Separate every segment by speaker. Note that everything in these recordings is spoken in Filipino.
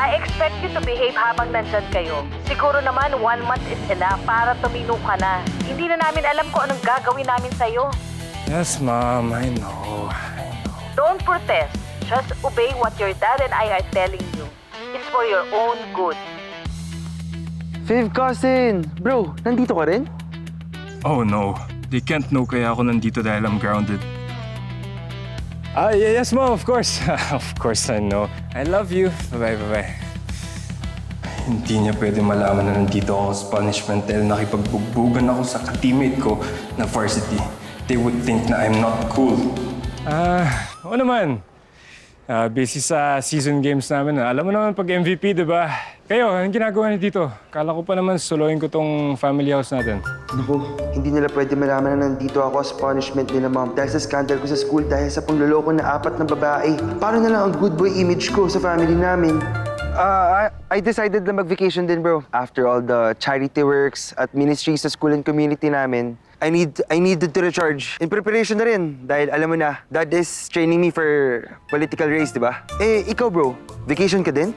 Speaker 1: I expect you to behave habang nandyan kayo. Siguro naman 1 month is enough para tumino ka na. Hindi na namin alam kung anong gagawin namin sa'yo.
Speaker 2: Yes, Mom. I know.
Speaker 1: Don't protest. Just obey what your dad and I are telling you. It's for your own good.
Speaker 3: Fifth cousin! Bro, nandito ka rin?
Speaker 2: Oh, no. They can't know kaya ako nandito dahil I'm grounded. Yes, Mom. Of course. Of course, I know. I love you. Bye-bye. Hindi niya pwede malaman na nandito ako sa punishment dahil nakipagbugbugan ako sa ka-teammate ko na varsity. They would think na I'm not cool. Oo naman. Busy sa season games namin. Alam mo naman pag MVP, di ba? Kayo, anong ginagawa niyo dito? Kala ko pa naman soloin ko tong family house natin.
Speaker 3: Bro, hindi nila pwede malaman na nandito ako as punishment nila, Mom. Dahil sa scandal ko sa school, dahil sa pangloloko na 4 na babae. Paano na lang ang good boy image ko sa family namin? I decided na mag-vacation din, bro. After all the charity works at ministries sa school and community namin, I needed to recharge. In preparation na rin, dahil alam mo na, Dad is training me for political race, di ba? Eh, ikaw bro, vacation ka din?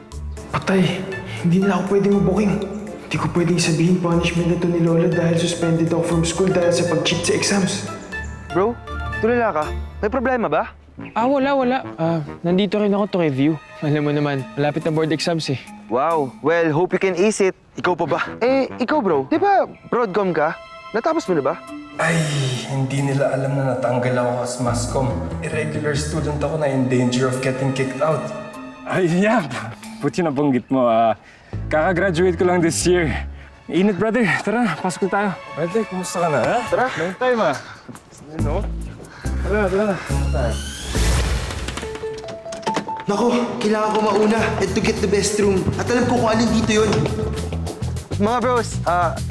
Speaker 4: Patay, hindi na ako pwedeng mabuking. Hindi ko pwedeng sabihin punishment na to ni Lola dahil suspended ako from school dahil sa pag-cheat sa exams.
Speaker 3: Bro, tulala ka. May problema ba?
Speaker 4: Wala. Nandito rin ako to review. Alam mo naman, malapit na board exams eh.
Speaker 3: Wow, well, hope you can ace it. Ikaw pa ba? Eh, ikaw bro, di ba broadcom ka? Natapos mo na ba?
Speaker 2: Ay, hindi nila alam na natanggal ako as mascom. Irregular student ako na in danger of getting kicked out. Ay, yeah. Buti na banggit mo. Kaka-graduate ko lang this year. Init, brother. Tara, pasok na tayo. Brother, kumusta ka na, ha? Tara. Long time, Ano? Tara.
Speaker 3: Nako, kailangan ko mauna and to get the best room. At alam ko kung alin dito yun. Mga bros,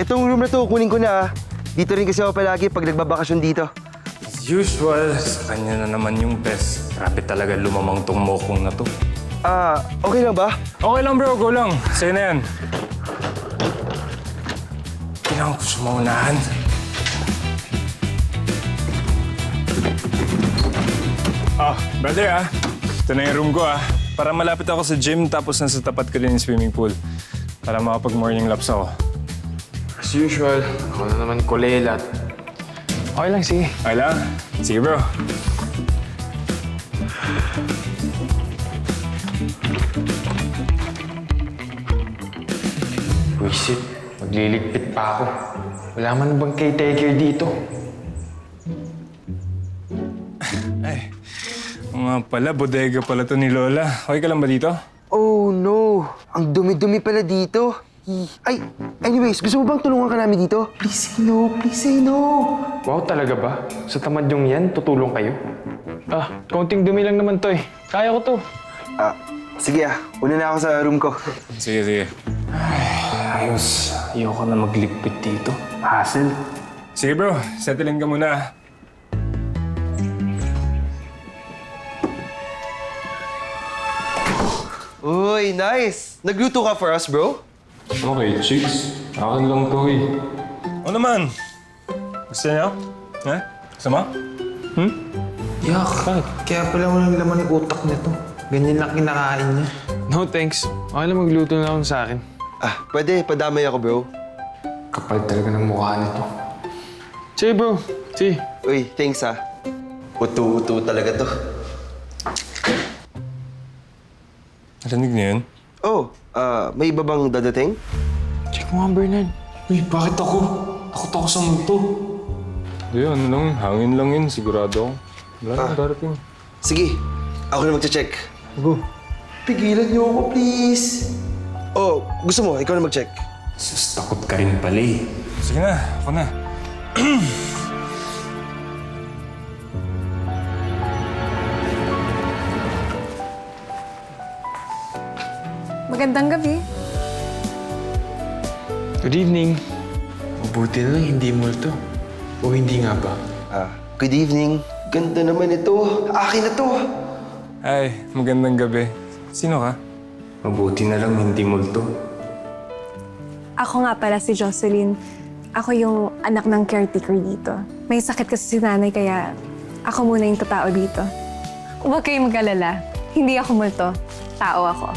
Speaker 3: itong room na to, kunin ko na. Dito rin kasi ako palagi pag nagbabakasyon dito.
Speaker 2: As usual, sa kanya na naman yung best. Grabe talaga lumamang tong mokong na to.
Speaker 3: Okay lang ba?
Speaker 2: Okay lang, bro. Go lang. Sa'yo na yan. Kailangan ko sumaunahan. Brother, ito na yung room ko, Para malapit ako sa gym, tapos nasa tapat ko din yung swimming pool. Para makapag-morning laps ako.
Speaker 4: As usual, ako na naman kulelat. Okay lang, sige.
Speaker 2: Okay lang? Sige, bro.
Speaker 4: Wisit, magliligpit pa ako. Wala man bang caretaker dito?
Speaker 2: Ay, nga pala, bodega pala to ni Lola. Okay ka lang ba dito?
Speaker 3: Oh no, ang dumi-dumi pala dito. Ay, anyways, gusto mo bang tulungan ka namin dito? Please say no.
Speaker 4: Wow, talaga ba? Sa tamad yung yan, tutulong kayo? Kaunting dumi lang naman to eh. Kaya ko to.
Speaker 3: Sige una na ako sa room ko.
Speaker 2: Sige. Ay, ayos. Ayoko na magligpit dito. Hassle. Sige, bro. Settlein ka muna.
Speaker 3: Uy, nice! Nagluto ka for us, bro?
Speaker 2: Okay, chicks. Akin lang to O naman. Gusto niyo? Gusto mo?
Speaker 4: Yak, kaya pala walang laman ng utak nito. Ganyan lang kinakain niya. No thanks. Okay lang magluto na ako sa akin.
Speaker 3: Pwede. Padamay ako, bro.
Speaker 4: Kapal talaga ng mukha nito. Sige bro, sige.
Speaker 3: Uy, thanks Uto-uto talaga to.
Speaker 2: Narinig niyo yun?
Speaker 3: Oh, may iba bang dadating?
Speaker 4: Check mo nga, Bernard. Uy, bakit ako? Takot ako sa multo.
Speaker 2: Hindi, ano lang. Hangin lang yun. Sigurado ako. Wala nang darating.
Speaker 3: Sige, ako na magche-check.
Speaker 2: Go.
Speaker 3: Pigilan niyo ako, please. Oh, gusto mo? Ikaw na mag-check.
Speaker 2: Sus, takot ka rin pala eh. Sige na, ako na.
Speaker 5: Magandang gabi.
Speaker 4: Good evening. Mabuti na lang hindi multo. O hindi nga ba?
Speaker 3: Good evening. Ganda naman ito. Akin na to.
Speaker 2: Ay, magandang gabi. Sino ka? Mabuti na lang hindi multo.
Speaker 5: Ako nga pala si Jocelyn. Ako yung anak ng caretaker dito. May sakit kasi si nanay kaya ako muna yung tatao dito. Huwag kayong mag-alala. Hindi ako multo. Tao ako.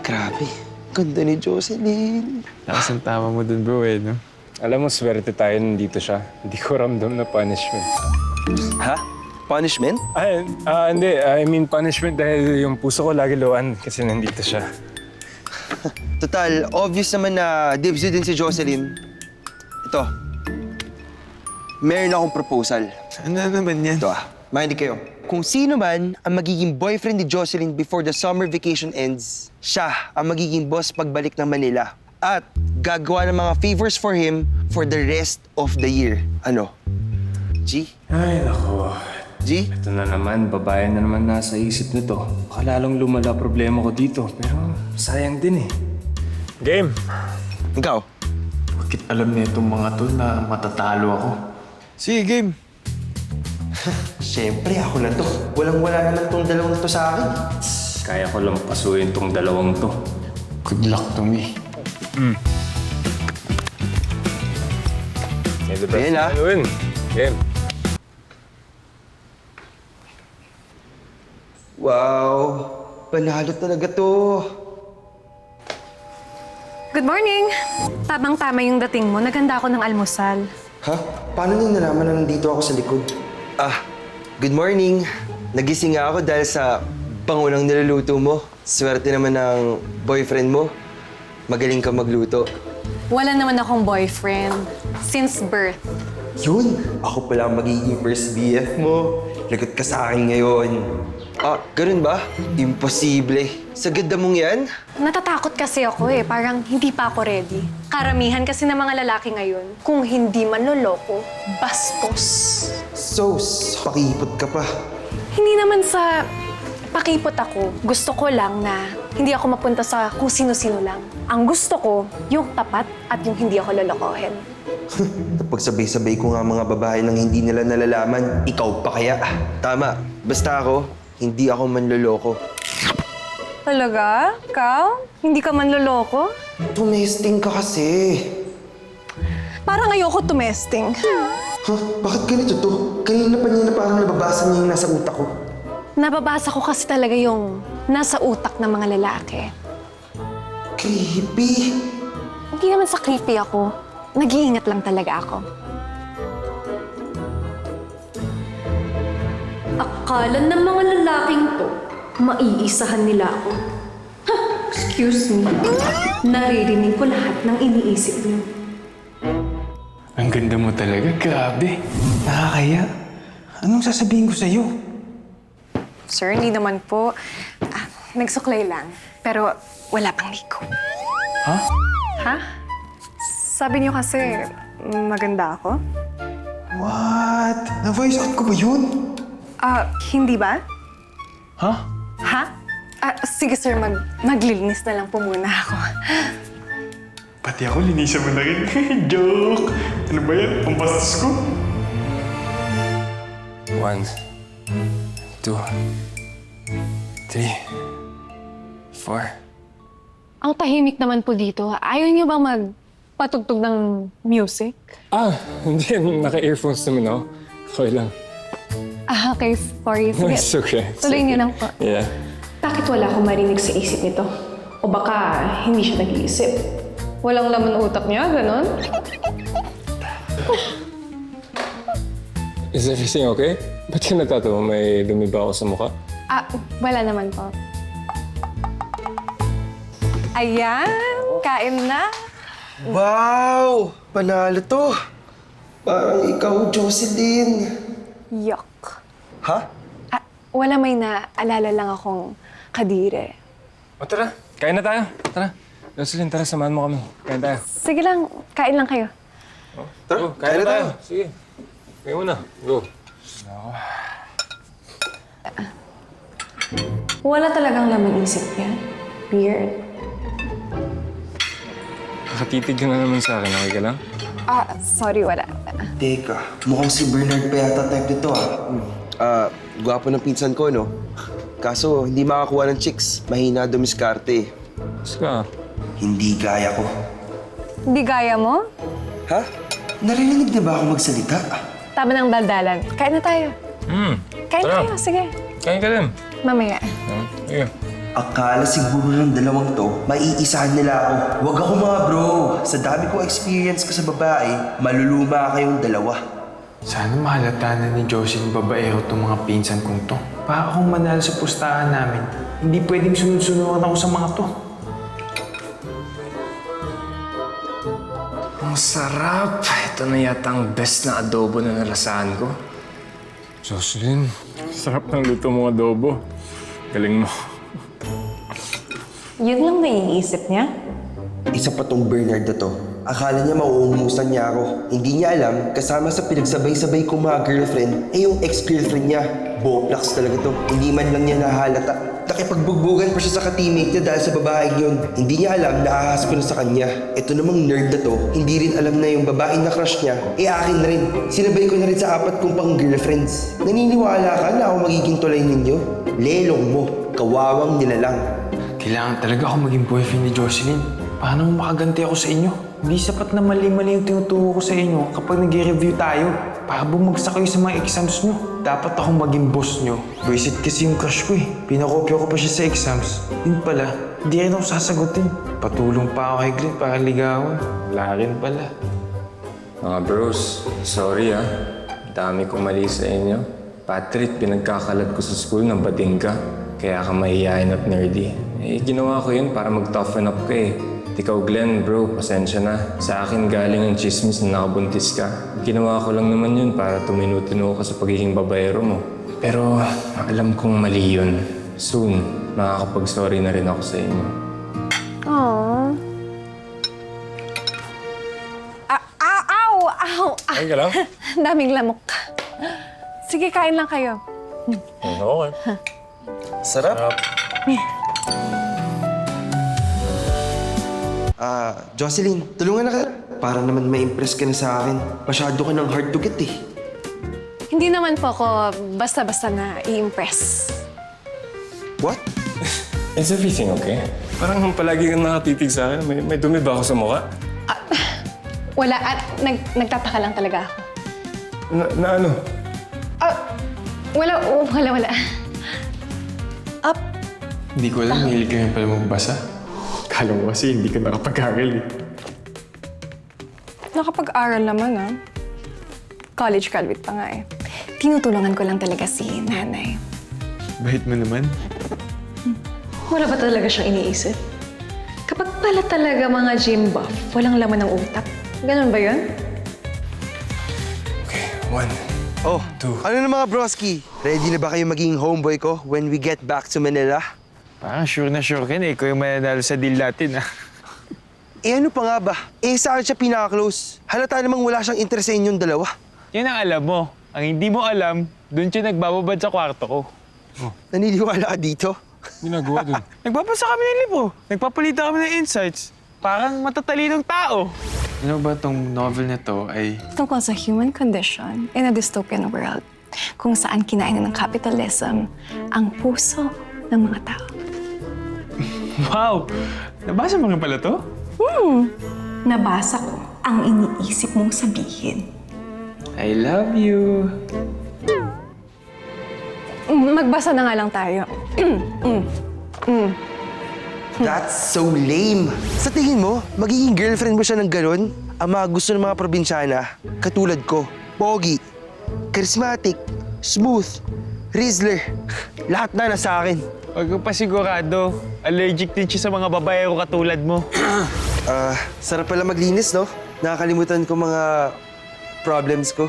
Speaker 3: Grabe. Ganda ni Jocelyn.
Speaker 4: Lakas ang tama mo dun, bro, eh, no?
Speaker 2: Alam mo, swerte tayo nandito siya. Hindi ko ramdam na punishment.
Speaker 3: Ha? Punishment?
Speaker 2: Hindi. I mean punishment dahil yung puso ko lagi luwan kasi nandito siya.
Speaker 3: Total, obvious naman na dibs din si Jocelyn. Ito. Meron akong proposal.
Speaker 4: Ano naman yan?
Speaker 3: Ito makinig kayo. Kung sino man ang magiging boyfriend ni Jocelyn before the summer vacation ends, siya ang magiging boss pagbalik ng Manila. At gagawa ng mga favors for him for the rest of the year. Ano? G?
Speaker 2: Ay, nako.
Speaker 3: G?
Speaker 2: Ito na naman, babae na naman nasa isip nito. Baka lalong lumala problema ko dito. Pero sayang din eh. Game!
Speaker 3: Ikaw?
Speaker 4: Bakit alam na itong mga to na matatalo ako? Sige, game.
Speaker 3: Siyempre, ako na to. Walang-wala naman tong dalawang to sa akin.
Speaker 2: Kaya ko lang pasuyin tong dalawang to.
Speaker 4: Good luck to me.
Speaker 2: May the best
Speaker 3: Game,
Speaker 2: man win. Game.
Speaker 3: Wow! Panalo talaga to.
Speaker 5: Good morning! Tamang-tama yung dating mo. Naghanda ako ng almusal.
Speaker 3: Ha? Paano niyo nalaman na nandito ako sa likod? Good morning. Nagising nga ako dahil sa bangunang niluluto mo. Swerte naman ng boyfriend mo. Magaling ka magluto.
Speaker 5: Wala naman akong boyfriend. Since birth.
Speaker 3: Yun! Ako pala ang magiging first BF mo. Lagot ka sa akin ngayon. Ganun ba? Imposible. Sa ganda mong yan?
Speaker 5: Natatakot kasi ako eh. Parang hindi pa ako ready. Karamihan kasi ng mga lalaki ngayon, kung hindi man loloko, bastos.
Speaker 3: Sos, pakipot ka pa.
Speaker 5: Hindi naman sa pakipot ako. Gusto ko lang na hindi ako mapunta sa kung sino-sino lang. Ang gusto ko, yung tapat at yung hindi ako lolokohin.
Speaker 3: Kapag sabay-sabay ko nga mga babae nang hindi nila nalalaman, ikaw pa kaya? Tama. Basta ako, hindi ako manloloko.
Speaker 5: Talaga? Ikaw? Hindi ka man loloko?
Speaker 3: Tumesting ka kasi.
Speaker 5: Parang ayoko tumesting.
Speaker 3: Ha? Bakit ganito to? Kanina pa niya na parang nababasa niya yung nasa utak ko.
Speaker 5: Nababasa ko kasi talaga yung nasa utak ng mga lalaki.
Speaker 3: Creepy.
Speaker 5: Hindi naman sa creepy ako. Nag-iingat lang talaga ako.
Speaker 6: Akala ng mga lalaking to, maiisahan nila ako. Ha, excuse me. Naririnig ko lahat ng iniisip niyo.
Speaker 4: Ang ganda mo talaga, grabe. Nakakaya. Anong sasabihin ko sa'yo?
Speaker 5: Sir, hindi naman po. Nagsuklay lang. Pero wala pang liko.
Speaker 4: Ha?
Speaker 5: Ha? Sabi niyo kasi maganda ako?
Speaker 4: What? Na-voice out ko ba yun?
Speaker 5: Hindi ba?
Speaker 4: Ha?
Speaker 5: Ha? Sige sir, maglilinis na lang po muna ako.
Speaker 4: Pati ako, linisan mo na rin. Joke! Ano ba yan? Pampastos ko?
Speaker 2: 1, 2, 3, 4.
Speaker 5: Ang tahimik naman po dito. Ayaw niyo ba magpatugtog ng music?
Speaker 2: Hindi. Naka-earphones naman ako. Okay lang.
Speaker 5: Okay, sorry. Sige,
Speaker 2: It's okay.
Speaker 5: tuloy niyo lang po.
Speaker 2: Yeah.
Speaker 6: Bakit wala akong marinig sa isip nito? O baka hindi siya nag-iisip?
Speaker 5: Walang laman utak niya, ganon?
Speaker 2: Is everything okay? Ba't ka natatawa? May dumi ba ako sa mukha?
Speaker 5: Wala naman po. Ayan, kain na.
Speaker 3: Wow! Panalo to. Parang ikaw, Jocelyn.
Speaker 5: Yuck.
Speaker 3: Ha?
Speaker 5: Wala, may naalala lang akong kadire.
Speaker 2: O tara, kain na tayo. Tara. Jocelyn, tara, samahan mo kami. Kain tayo.
Speaker 5: Sige lang, kain lang kayo.
Speaker 3: Tara,
Speaker 2: Go, kain na tayo. Sige. Kain muna. Go.
Speaker 6: Wala talagang laman isip yan. Weird.
Speaker 2: Nakatitig ka na naman sa akin. Okay ka lang?
Speaker 5: Sorry, wala.
Speaker 3: Teka, mukhang si Bernard pa yata type nito gwapo ng pinsan ko, no? Kaso, hindi makakuha ng chicks. Mahina dumiskarte.
Speaker 2: Ska.
Speaker 3: Hindi gaya ko.
Speaker 5: Hindi gaya mo?
Speaker 3: Ha? Narinig na ba ako magsalita?
Speaker 5: Tama ng daldalan. Kain na tayo. Kain
Speaker 2: Tara.
Speaker 5: tayo, sige.
Speaker 2: Kain ka din.
Speaker 5: Mamaya.
Speaker 2: Sige.
Speaker 3: Akala siguro ng dalawang to, maiisahan nila ako. Huwag ako mga bro. Sa dami kong experience ko sa babae, maluluma kayong dalawa.
Speaker 4: Sana mahalata na ni Jocelyn babaero itong mga pinsan kong to. Para akong manalo sa pustahan namin. Hindi pwedeng sunod-sunuran ako sa mga to.
Speaker 2: Ang sarap! Ito na yata ang best na adobo na nalasahan ko. Jocelyn, sarap ng luto mong adobo. Galing mo.
Speaker 5: Yun lang naiisip niya?
Speaker 3: Isa pa tong Bernard na to. Akala niya mauungusan niya ako. Hindi niya alam, kasama sa pinagsabay-sabay kong mga girlfriend, yung ex-girlfriend niya. Boplax talaga to. Hindi man lang niya nahalata. Nakipagbugbugan pa siya sa ka-teammate niya dahil sa babaeng yun. Hindi niya alam na ahas ko na sa kanya. Ito namang nerd na to, hindi rin alam na yung babaeng na crush niya, akin na rin. Sinabay ko na rin sa 4 kong pang girlfriends. Naniniwala ka na ako magiging tulay ninyo? Lelong mo, kawawang nilalang.
Speaker 4: Kailangan talaga ako maging boyfriend ni Jocelyn. Paano makaganti ako sa inyo? Hindi sapat na mali-mali yung tinuturo ko sa inyo kapag nag-review tayo. Para bumagsak kayo sa mga exams nyo. Dapat akong maging boss nyo. Buisit kasi yung crush ko eh. Pinakopya ko pa siya sa exams. Yun pala, hindi rin ako sasagutin. Patulong pa ako kay Glenn para ligawan. Wala rin pala.
Speaker 2: Mga bros, sorry ah. Dami kong mali sa inyo. Patrick, pinagkakalat ko sa school ng bading ka. Kaya ka mahihayin at nerdy. Eh, ginawa ko yun para mag-toughen up ka eh. Ikaw, Glenn, bro, pasensya na. Sa akin galing ang chismis na nakabuntis ka. Ginawa ko lang naman yun para tuminu-tinu ka sa pagiging babayero mo. Pero alam kong mali yun. Soon, makakapag-sorry na rin ako sa inyo.
Speaker 5: Aww. Ow! Ow!
Speaker 2: Ay ka lang?
Speaker 5: Daming lamok. Sige, kain lang kayo.
Speaker 2: Okay.
Speaker 3: Sarap. Jocelyn, tulungan na ka. Para naman ma-impress ka na sa akin. Masyado ka ng hard to get eh.
Speaker 5: Hindi naman po ako basta-basta na i-impress.
Speaker 3: What?
Speaker 2: Is everything okay? Parang palagi kang nakatitig sa akin. May dumi ba ako sa mukha?
Speaker 5: Wala, at nagtataka lang talaga ako.
Speaker 2: Na ano?
Speaker 5: Wala.
Speaker 4: Hindi ko alam, hilig ka rin pala magbasa. Kala mo kasi hindi ka nakapag-aral eh.
Speaker 5: Nakapag-aral naman, ah. College graduate pa nga eh. Tinutulungan ko lang talaga si nanay.
Speaker 4: Bahit mo naman.
Speaker 6: Wala ba talaga siyang iniisip? Kapag pala talaga mga gym buff, walang laman ng utak. Ganun ba yun?
Speaker 2: Okay, 1.
Speaker 3: Oh, ano na mga broski? Ready na ba kayo maging homeboy ko when we get back to Manila?
Speaker 4: Parang sure na sure ka na. Ikaw yung mananalo sa deal natin ah.
Speaker 3: Eh ano pa nga ba? Eh saan siya pinaka-close? Halata namang wala siyang interest sa inyong dalawa.
Speaker 4: Yan ang alam mo. Ang hindi mo alam, doon siya nagbababad sa kwarto ko.
Speaker 3: Naniniwala ka dito?
Speaker 2: Ginagawa dun.
Speaker 4: Nagbabasa kami ng libro. Nagpapalitan kami ng insights. Parang matatalinong tao. Ano ba tong novel na to ay...
Speaker 5: Tungkol sa human condition in a dystopian world kung saan kinain ng capitalism ang puso ng mga tao.
Speaker 4: Wow! Nabasa mo rin pala to?
Speaker 6: Nabasa ko ang iniisip mong sabihin.
Speaker 4: I love you.
Speaker 5: Magbasa na nga lang tayo.
Speaker 3: That's so lame. Sa tingin mo, magiging girlfriend mo siya ng ganun? Ang mga gusto ng mga probinsyana, katulad ko, pogi, charismatic, smooth, Rizzler. Lahat na nasa akin.
Speaker 4: Huwag ka pa sigurado. Allergic din siya sa mga babaero katulad mo.
Speaker 3: Sarap pala maglinis, no? Nakakalimutan ko mga problems ko.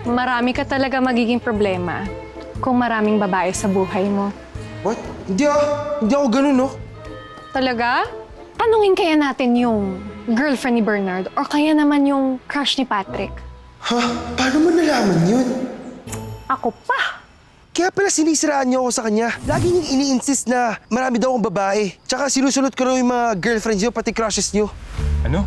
Speaker 5: Marami ka talaga magiging problema kung maraming babae sa buhay mo.
Speaker 3: What? Hindi ako ganun, no?
Speaker 5: Talaga? Tanungin kaya natin yung girlfriend ni Bernard or kaya naman yung crush ni Patrick.
Speaker 3: Ha? Paano mo nalaman yun?
Speaker 5: Ako pa!
Speaker 3: Kaya pala sinisiraan niyo ako sa kanya. Lagi niyong ini-insist na marami daw akong babae. Tsaka sinusunod ko raw yung mga girlfriends niyo, pati crushes niyo.
Speaker 2: Ano?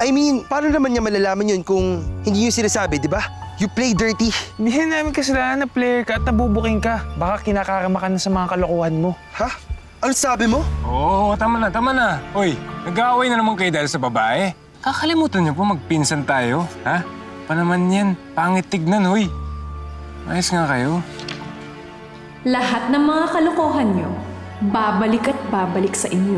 Speaker 3: I mean, paano naman niya malalaman yun kung hindi niyo sinasabi, di ba? You play dirty.
Speaker 4: Hindi na namin kasalanan na player ka at nabubuking ka. Baka kinakarama ka na sa mga kalokohan mo.
Speaker 3: Ha? Ano sabi mo?
Speaker 2: Oo, tama na. Hoy, nag-aaway na naman kayo dahil sa babae. Kakalimutan niyo po magpinsan tayo, ha? Pa naman yan, pangit tignan, hoy. Ayos nga kayo.
Speaker 6: Lahat ng mga kalokohan nyo, babalik at babalik sa inyo.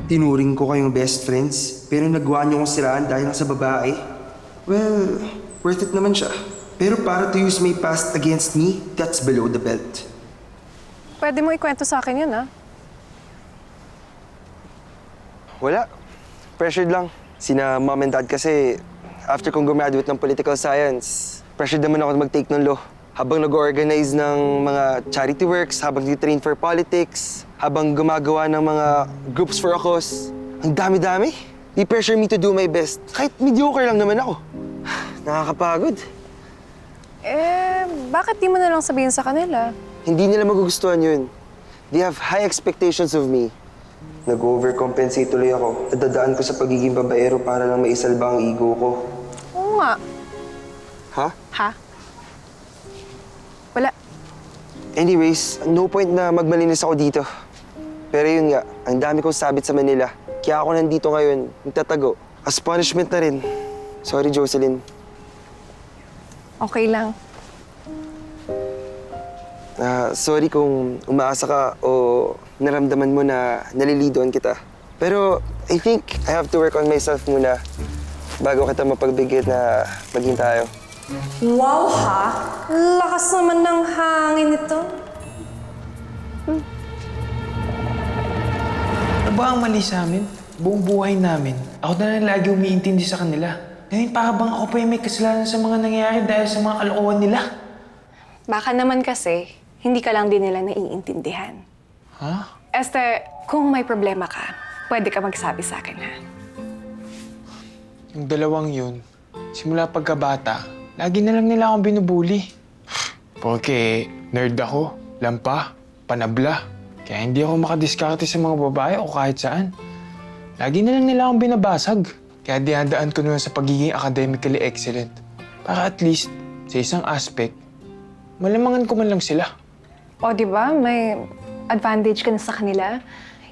Speaker 3: Tinuring ko kayong best friends, pero nagawa niyo kong siraan dahil lang sa babae. Well, worth it naman siya. Pero para to use my past against me, that's below the belt.
Speaker 5: Pwede mo ikwento sa akin yun, ah.
Speaker 3: Wala. Pressured lang. Sina mom and dad kasi, after kong graduate ng political science, pressured naman ako na mag-take ng law. Habang nag-organize ng mga charity works, habang nag-train for politics, habang gumagawa ng mga groups for a cause. Ang dami-dami. They pressure me to do my best. Kahit mediocre lang naman ako. Nakakapagod.
Speaker 5: Bakit di mo na lang sabihin sa kanila?
Speaker 3: Hindi nila magugustuhan yun. They have high expectations of me. Nag-overcompensate tuloy ako. Nadadaan ko sa pagiging babaero para lang maisalba ang ego ko.
Speaker 5: Oo nga.
Speaker 3: Ha?
Speaker 5: Ha? Wala.
Speaker 3: Anyways, no point na magmalinis ako dito. Pero yun nga, ang dami kong sabit sa Manila. Kaya ako nandito ngayon, nagtatago. As punishment na rin. Sorry, Jocelyn.
Speaker 5: Okay lang.
Speaker 3: Sorry kung umaasa ka o naramdaman mo na nalilidoan kita. Pero I think I have to work on myself muna bago kita mapagbigyan na maging tayo.
Speaker 6: Wow ha! Lakas naman ng hangin ito.
Speaker 4: Ano ba ang mali sa amin? Buong buhay namin, ako na lang lagi umiintindi sa kanila. Ngayon para bang ako pa yung may kasalanan sa mga nangyayari dahil sa mga kalokohan nila?
Speaker 5: Baka naman kasi, hindi ka lang din nila naiintindihan.
Speaker 4: Ha?
Speaker 5: Esther, kung may problema ka, pwede ka magsabi sa akin, ha?
Speaker 4: Yung dalawang yun, simula pagkabata, lagi na lang nila akong binubuli. Porque nerd ako, lampa, panabla. Kaya hindi ako makadiskarte sa mga babae o kahit saan. Lagi na lang nila akong binabasag. Kaya dinadaan ko naman sa pagiging academically excellent. Para at least, sa isang aspect, malamangan ko man lang sila.
Speaker 5: O, di ba? May advantage ka na sa kanila.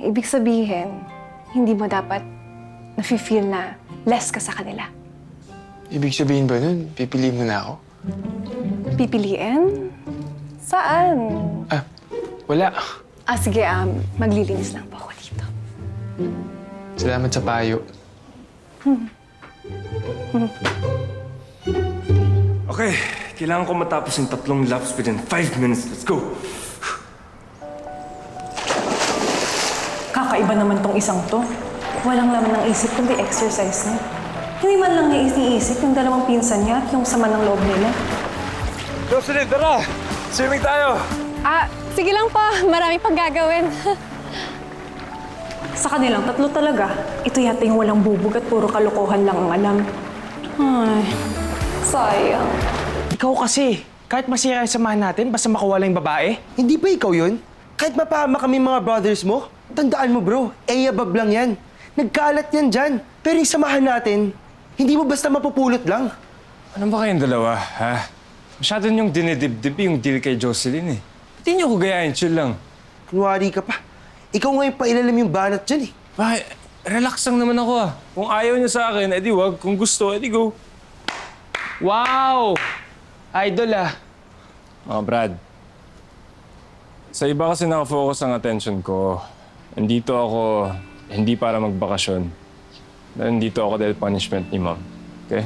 Speaker 5: Ibig sabihin, hindi mo dapat nafe-feel na less ka sa kanila.
Speaker 4: Ibig sabihin ba nun, pipiliin mo na ako?
Speaker 5: Pipiliin? Saan?
Speaker 4: Ah, wala.
Speaker 5: Sige, maglilinis lang po ako dito.
Speaker 4: Salamat sa payo.
Speaker 2: Okay, kailangan ko matapos yung 3 laps within 5 minutes. Let's go!
Speaker 6: Kakaiba naman tong isang to. Walang laman ng isip kundi exercise niya. Hindi man lang niya iniisip yung dalawang pinsan niya at yung sama ng loob nila.
Speaker 2: Jocelyn, tara! Swimming tayo!
Speaker 5: Sige lang po. Marami pang gagawin.
Speaker 6: Sa kanilang tatlo talaga, ito yata yung walang bubog at puro kalokohan lang ang alam. Ay, sayang.
Speaker 4: Ikaw kasi, kahit masira yung samahan natin, basta makawala yung babae.
Speaker 3: Hindi ba ikaw yun? Kahit mapahama kami mga brothers mo, tandaan mo bro, above lang yan. Nagkaalat yan dyan. Pero yung samahan natin, hindi mo basta mapupulot lang.
Speaker 2: Ano ba kayong dalawa, ha? Masyado niyong dinidibdib yung deal kay Jocelyn, eh. Hindi niyo ko gayahin, chill lang.
Speaker 3: Kunwari ka pa. Ikaw ngayon pa ilalim yung banat dyan eh.
Speaker 2: Bakit? Relax lang naman ako, ah. Kung ayaw niyo sa akin, edi wag. Kung gusto, edi go.
Speaker 4: Wow! Idol ah.
Speaker 2: Oh, Brad. Sa iba kasi nakafocus ang attention ko. Nandito ako, hindi para magbakasyon. Nandito ako dahil punishment ni Mom. Okay?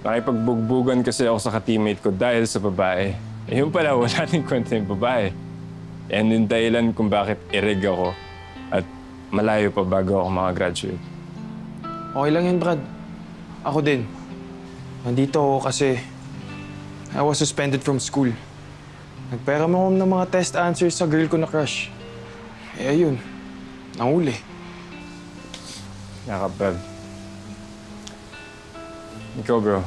Speaker 2: Nakipagbugbugan kasi ako sa ka-teammate ko dahil sa babae. Eh, yun pala, wala rin kwenta yung babae. Yan yung dahilan kung bakit ireg ako at malayo pa bago ako makagraduate.
Speaker 4: Okay lang yan, Brad. Ako din. Nandito ako kasi I was suspended from school. Nagpera mo ako ng mga test answers sa girl ko na crush. Eh, ayun. Nahuli.
Speaker 2: Yakap, Brad. Ikaw, bro.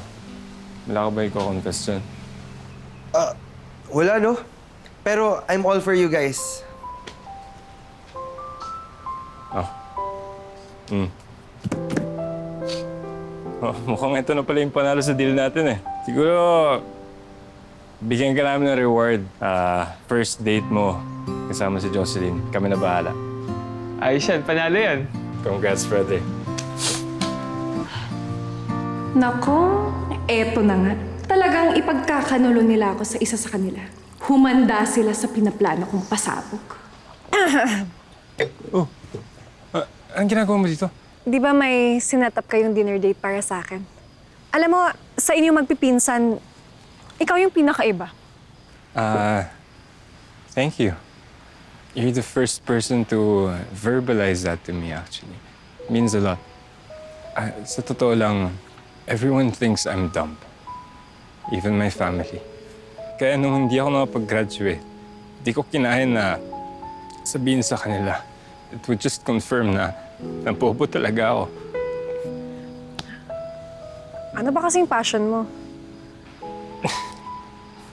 Speaker 2: Wala ka ba iko-confess dyan?
Speaker 3: Wala no? Pero I'm all for you guys.
Speaker 2: Oh, mukhang ito na pala yung panalo sa deal natin, eh. Siguro, bigyan ka namin ng reward. First date mo kasama si Jocelyn. Kami na bahala.
Speaker 4: Ayos yan, panalo yan.
Speaker 2: Congrats, brother.
Speaker 6: Nako, eto na nga. Talagang ipagkakanulo nila ako sa isa sa kanila. humanda sila sa pinaplano kong pasabog.
Speaker 2: Anong ginagawa mo dito?
Speaker 5: Di ba may sinetap kayong dinner date para sa akin? Alam mo, sa inyong magpipinsan, ikaw yung pinakaiba.
Speaker 2: Thank you. You're the first person to verbalize that to me, actually. It means a lot. Sa totoo lang, everyone thinks I'm dumb. Even my family. Kaya nung hindi ako nakapag-graduate, di ko kinahin na sabihin sa kanila. It would just confirm na bobo talaga ako.
Speaker 5: Ano ba kasing passion mo?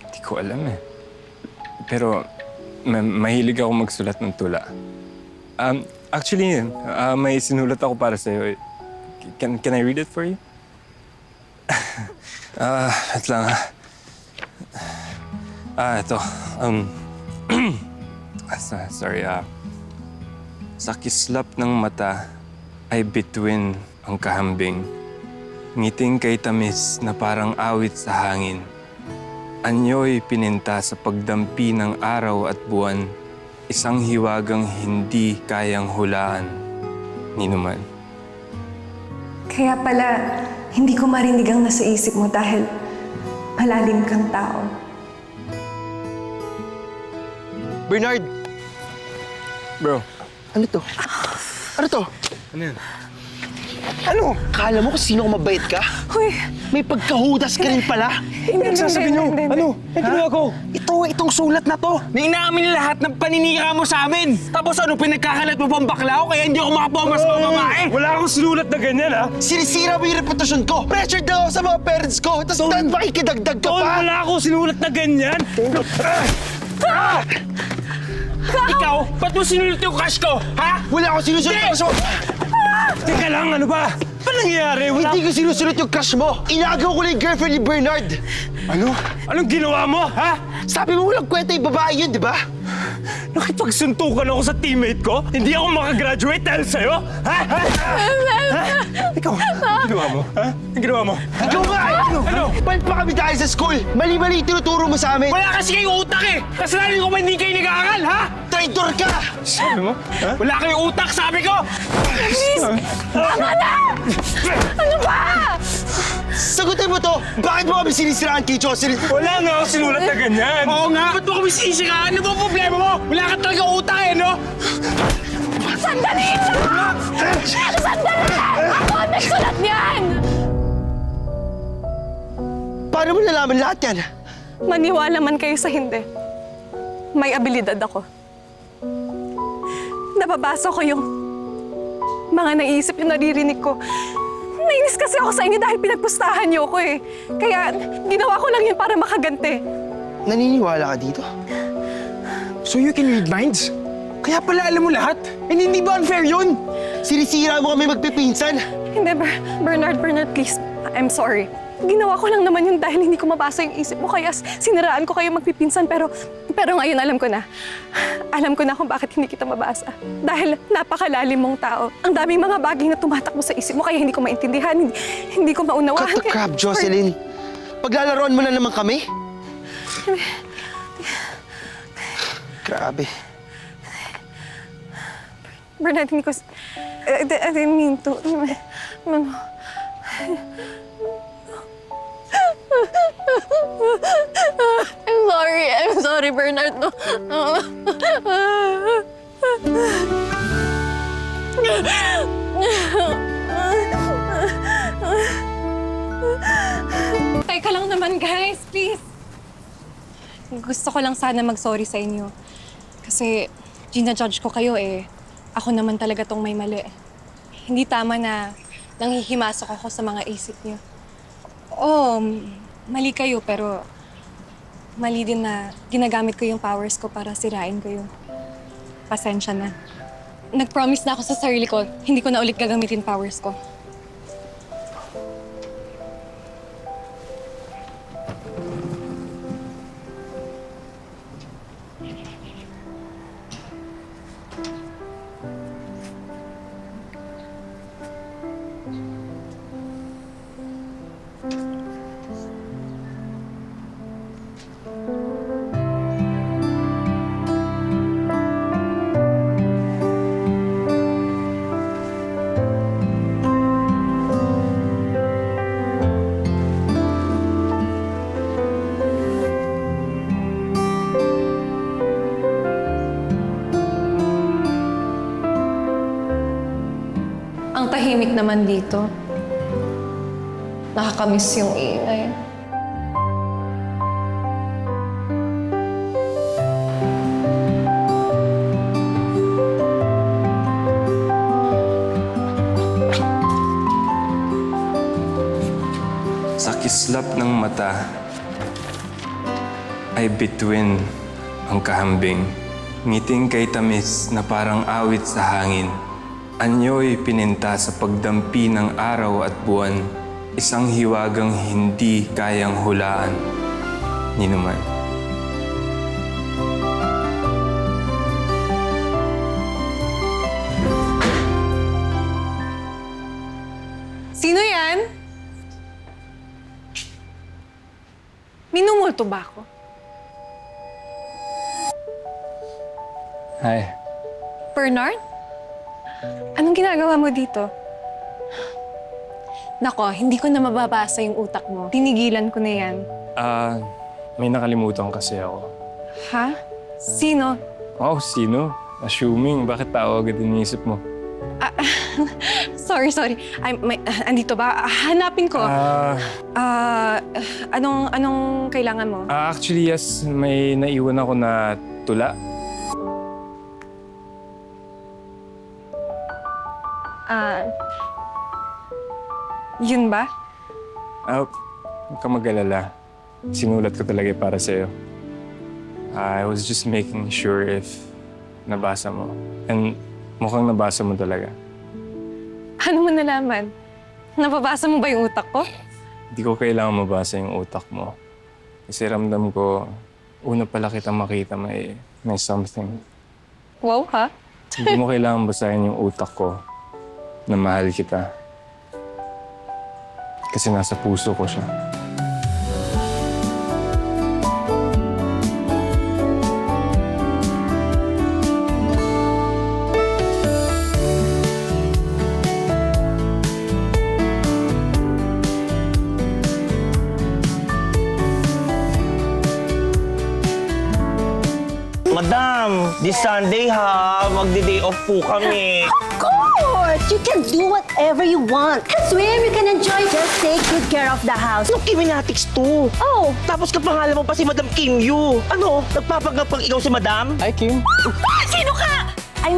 Speaker 2: Hindi ko alam eh. Pero mahilig ako magsulat ng tula. Actually, may sinulat ako para sa'yo. Can I read it for you? Wait lang ito. Sorry. Sa kislap ng mata ay bituin ang kahambing. Ngiting kay tamis na parang awit sa hangin. Anyo'y pininta sa pagdampi ng araw at buwan. Isang hiwagang hindi kayang hulaan ni numan.
Speaker 5: Kaya pala, hindi ko marinig ang nasa isip mo dahil malalim kang tao.
Speaker 3: Bernard!
Speaker 2: Bro,
Speaker 3: Ano to? Ano to?
Speaker 2: ano yan?
Speaker 3: Ano? Kala mo kung sino kung mabait ka?
Speaker 5: Huy!
Speaker 3: May pagkahudas ka rin pala.
Speaker 5: Hindi, hindi.
Speaker 3: Ano? Ang ginawa ko? Itong sulat na to.
Speaker 4: Na inaamin lahat ng paninira mo sa amin. Tapos ano, pinagkakalat mo pang bakla ko kaya hindi ako makapomas mga babae.
Speaker 2: Wala akong sinulat na ganyan, ha?
Speaker 3: Sinisira mo yung reputasyon ko. Pressure daw ako sa mga parents ko. Tapos makikidagdag ka pa.
Speaker 2: Wala akong sinulat na ganyan!
Speaker 4: Ikaw, ba't mo sinulat yung crush ko? Ha?
Speaker 3: Wala akong sinusunod yung crush mo.
Speaker 2: Teka lang, ano ba? Ano nangyayari?
Speaker 3: Hindi ko sinusunod yung crush mo. Inagaw ko lang yung girlfriend ni Bernard.
Speaker 2: Ano? Anong ginawa mo, ha?
Speaker 3: Sabi mo walang kwenta yung babae yun, di ba?
Speaker 2: Nakipagsuntukan ako sa teammate ko? Hindi ako makagraduate dahil sa'yo? Ha? Ikaw, anong ginawa mo? Ha? Anong ginawa mo?
Speaker 3: Ikaw nga! Ano? Balik pa kami dahil sa school. Mali-mali yung tinuturo mo sa amin.
Speaker 4: Wala kasi kayong utak eh! Kasalanan ko ba hindi kayo nag-aaral, ha?
Speaker 3: Traitor ka!
Speaker 2: Sabi mo? Ha?
Speaker 4: Wala kayong utak, sabi ko!
Speaker 3: Sagutin mo to! Bakit mo kami sinisiraan kay Jocelyn?
Speaker 2: Wala nga ako sinulat na ganyan!
Speaker 4: Oo nga! Ba't mo kami sinisiraan? Ano ba ang problema mo? Wala ka talaga utak eh, no?
Speaker 6: Sandali lang! Sandali! Ako ang nagsulat niyan!
Speaker 3: Paano mo nalaman lahat yan?
Speaker 5: Maniwala man kayo sa hindi. May abilidad ako. Nababasa ko yung mga naisip yung naririnig ko. Nainis kasi ako sa inyo dahil pinagpustahan niyo ako eh. Kaya ginawa ko lang yun para makaganti.
Speaker 3: Naniniwala ka dito?
Speaker 4: So you can read minds? Kaya pala alam mo lahat? And hindi ba unfair yun?
Speaker 3: Sinisira mo kami magpipinsan?
Speaker 5: Hindi, Bernard, please. I'm sorry. Ginawa ko lang naman yun dahil hindi ko mabasa yung isip mo. Kaya siniraan ko kayo magpipinsan. Pero ngayon alam ko na. Alam ko na kung bakit hindi kita mabasa. Dahil napakalalim mong tao. Ang daming mga bagay na tumatakbo sa isip mo kaya hindi ko maintindihan. Hindi ko maunawaan.
Speaker 3: Cut the crap, Jocelyn. Paglalaroan mo na naman kami? Grabe.
Speaker 5: Bernard, hindi ko... I didn't mean to... I'm sorry, Bernard. No. Teka lang naman, guys. Please. Gusto ko lang sana mag-sorry sa inyo. Kasi gina-judge ko kayo eh. Ako naman talaga tong may mali. Hindi tama na nanghihimasok ako sa mga isip niyo. Oo, mali kayo pero mali din na ginagamit ko yung powers ko para sirain ko yung pasensya na. Nag-promise na ako sa sarili ko, hindi ko na ulit gagamitin powers ko. tahimik naman dito. Nakakamiss yung ingay.
Speaker 2: Sa kislap ng mata ay bituin ang kahambing. Ngiting kay tamis na parang awit sa hangin. Anyo'y pininta sa pagdampi ng araw at buwan. Isang hiwagang hindi kayang hulaan ni naman.
Speaker 5: Sino yan? Minumulto ba ako?
Speaker 2: Hi.
Speaker 5: Bernard? Anong ginagawa mo dito? Nako, hindi ko na mababasa yung utak mo. Tinigilan ko na yan.
Speaker 2: May nakalimutan kasi ako.
Speaker 5: Ha? Sino?
Speaker 2: Oh, sino? Assuming, bakit tao agad iniisip mo?
Speaker 5: Sorry. Andito ba? Hanapin ko. Anong kailangan mo?
Speaker 2: Actually, yes. May naiwan ako na tula.
Speaker 5: Yun ba?
Speaker 2: Huwag ka mag-alala. Sinulat ko talaga para sa'yo. I was just making sure if nabasa mo. And mukhang nabasa mo talaga.
Speaker 5: Paano mo nalaman? Napabasa mo ba yung utak ko?
Speaker 2: Hindi ko kailangan mabasa yung utak mo. Kasi ramdam ko, una pala kita makita may something.
Speaker 5: Wow, ha?
Speaker 2: Hindi mo kailangan basahin yung utak ko na mahal kita. Kasi nasa puso ko siya.
Speaker 7: Madam, this Sunday ha, magdi-day off po kami.
Speaker 8: Of course! You can do whatever you want. And swim, you can enjoy. Just take good care of the house.
Speaker 7: Anong Kiminatics to?
Speaker 8: Oh,
Speaker 7: Tapos kapangalan mo pa si Madam Kim Yu. Ano, nagpapanggapang ikaw si Madam?
Speaker 2: Hi, Kim.
Speaker 8: sino ka? I'm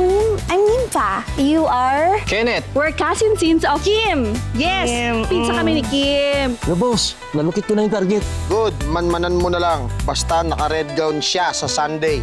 Speaker 8: Nympha. You are?
Speaker 2: Kenneth!
Speaker 8: We're cousin sins of Kim. Yes,
Speaker 7: Kim,
Speaker 8: pinsa kami ni Kim.
Speaker 9: No, boss. Nalukit ko na yung target.
Speaker 10: Good, manmanan mo na lang. Basta naka-red gown siya sa Sunday.